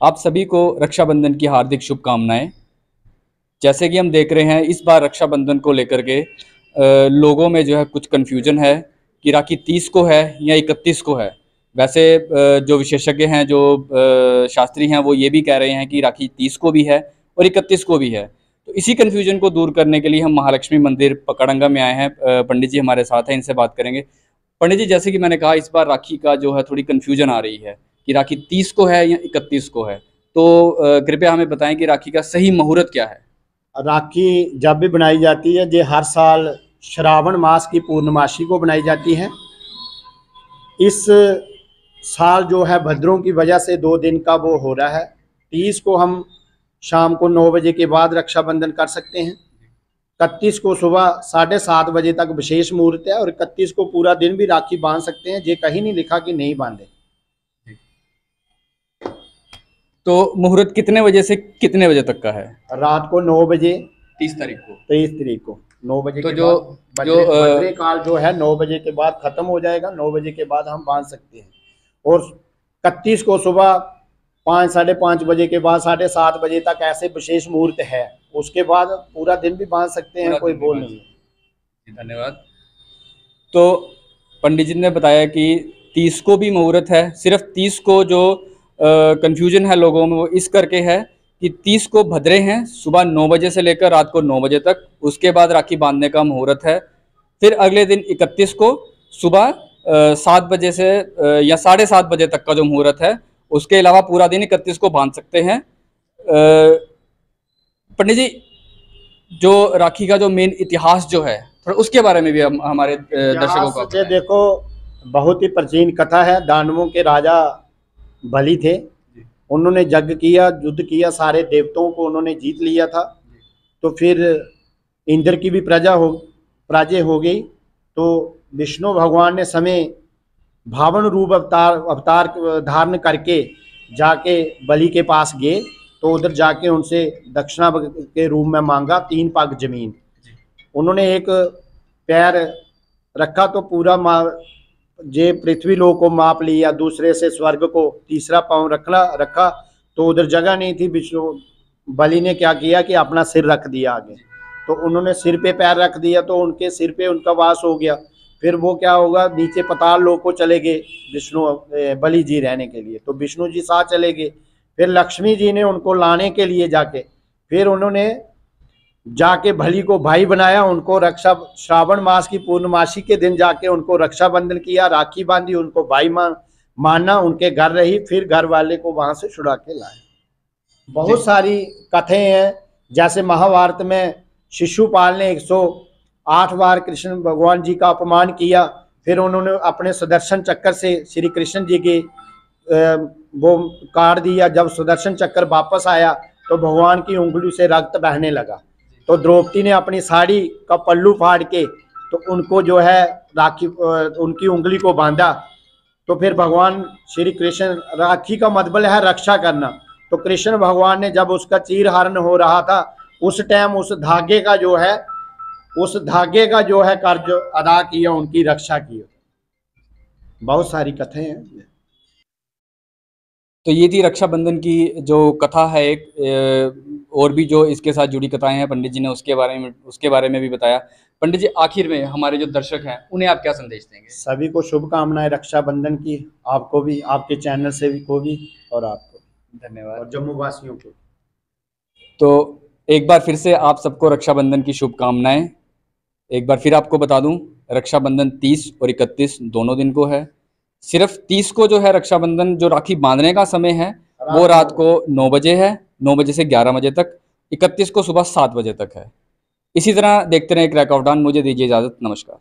आप सभी को रक्षाबंधन की हार्दिक शुभकामनाएं। जैसे कि हम देख रहे हैं इस बार रक्षाबंधन को लेकर के लोगों में जो है कुछ कन्फ्यूजन है कि राखी 30 को है या 31 को है। वैसे जो विशेषज्ञ हैं, जो शास्त्री हैं, वो ये भी कह रहे हैं कि राखी 30 को भी है और 31 को भी है। तो इसी कन्फ्यूजन को दूर करने के लिए हम महालक्ष्मी मंदिर पकड़ंगा में आए हैं। पंडित जी हमारे साथ हैं, इनसे बात करेंगे। पंडित जी, जैसे कि मैंने कहा, इस बार राखी का जो है थोड़ी कन्फ्यूजन आ रही है कि राखी 30 को है या 31 को है। तो कृपया हमें बताएं कि राखी का सही मुहूर्त क्या है। राखी जब भी बनाई जाती है, ये हर साल श्रावण मास की पूर्णमासी को बनाई जाती है। इस साल जो है भद्रों की वजह से 2 दिन का वो हो रहा है। 30 को हम शाम को 9 बजे के बाद रक्षाबंधन कर सकते हैं। 31 को सुबह 7:30 बजे तक विशेष मुहूर्त है और 31 को पूरा दिन भी राखी बांध सकते हैं। ये कहीं नहीं लिखा कि नहीं बांधे। तो मुहूर्त कितने बजे से कितने बजे तक का है? रात को 9 बजे 30 तारीख को। 23 तारीख को 9 बजे तो के जो बाद बद्रे काल जो है 9 बजे के बाद खत्म हो जाएगा। 9 बजे के बाद हम बांध सकते हैं। और 31 को सुबह 5 साढ़े 5 बजे के बाद 7:30 बजे तक ऐसे विशेष मुहूर्त है। उसके बाद पूरा दिन भी बांध सकते हैं, कोई बोल नहीं। धन्यवाद। तो पंडित जी ने बताया कि 30 को भी मुहूर्त है। सिर्फ 30 को जो कंफ्यूजन है लोगों में वो इस करके है कि 30 को भद्रे हैं, सुबह 9 बजे से लेकर रात को 9 बजे तक। उसके बाद राखी बांधने का मुहूर्त है। फिर अगले दिन 31 को सुबह 7 बजे से या 7:30 बजे तक का जो मुहूर्त है। उसके अलावा पूरा दिन 31 को बांध सकते हैं। पंडित जी, जो राखी का जो मेन इतिहास जो है, थोड़ा उसके बारे में भी हम हमारे दर्शकों को बताएं। देखो, बहुत ही प्राचीन कथा है। दानवों के राजा बलि थे। उन्होंने यज्ञ किया, युद्ध किया, सारे देवताओं को उन्होंने जीत लिया था। तो फिर इंद्र की भी पराजय हो गई। तो विष्णु भगवान ने समय भावन रूप अवतार धारण करके जाके बलि के पास गए। तो उधर जाके उनसे दक्षिणा के रूप में मांगा 3 पग जमीन। उन्होंने एक पैर रखा तो पूरा जे पृथ्वी लोक को माप लिया, दूसरे से स्वर्ग को, तीसरा पांव रखा तो उधर जगह नहीं थी। विष्णु बलि ने क्या किया कि अपना सिर रख दिया आगे। तो उन्होंने सिर पे पैर रख दिया तो उनके सिर पे उनका वास हो गया। फिर वो क्या होगा, नीचे पाताल लोक को चले गए विष्णु बलि जी रहने के लिए। तो विष्णु जी साथ चले गए। फिर लक्ष्मी जी ने उनको लाने के लिए जाके फिर उन्होंने जाके बलि को भाई बनाया। उनको रक्षा श्रावण मास की पूर्णमासी के दिन जाके उनको रक्षाबंधन किया, राखी बांधी, उनको भाई माना, उनके घर रही। फिर घर वाले को वहां से छुड़ा के लाए। बहुत सारी कथें हैं। जैसे महाभारत में शिशुपाल ने 108 बार कृष्ण भगवान जी का अपमान किया। फिर उन्होंने अपने सुदर्शन चक्कर से श्री कृष्ण जी के वो काट दिया। जब सुदर्शन चक्कर वापस आया तो भगवान की उंगली से रक्त बहने लगा। तो द्रौपदी ने अपनी साड़ी का पल्लू फाड़ के तो उनको जो है राखी उनकी उंगली को बांधा। तो फिर भगवान श्री कृष्ण, राखी का मतलब है रक्षा करना। तो कृष्ण भगवान ने जब उसका चीरहरण हो रहा था उस टाइम उस धागे का जो है कार्य अदा किया, उनकी रक्षा की। बहुत सारी कथें हैं। तो ये थी रक्षाबंधन की जो कथा है एक। और भी जो इसके साथ जुड़ी कथाएं हैं पंडित जी ने उसके बारे में भी बताया। पंडित जी, आखिर में हमारे जो दर्शक हैं उन्हें आप क्या संदेश देंगे? सभी को शुभकामनाएं रक्षाबंधन की। आपको भी, आपके चैनल से भी को भी, और आपको धन्यवाद, और जम्मू वासियों को। तो एक बार फिर से आप सबको रक्षाबंधन की शुभकामनाएं। एक बार फिर आपको बता दूं, रक्षाबंधन 30 और 31 दोनों दिन को है। सिर्फ 30 को जो है रक्षाबंधन, जो राखी बांधने का समय है वो रात को 9 बजे है, 9 बजे से 11 बजे तक। 31 को सुबह 7 बजे तक है। इसी तरह देखते रहें क्रैक ऑफ डॉन। मुझे दीजिए इजाज़त। नमस्कार।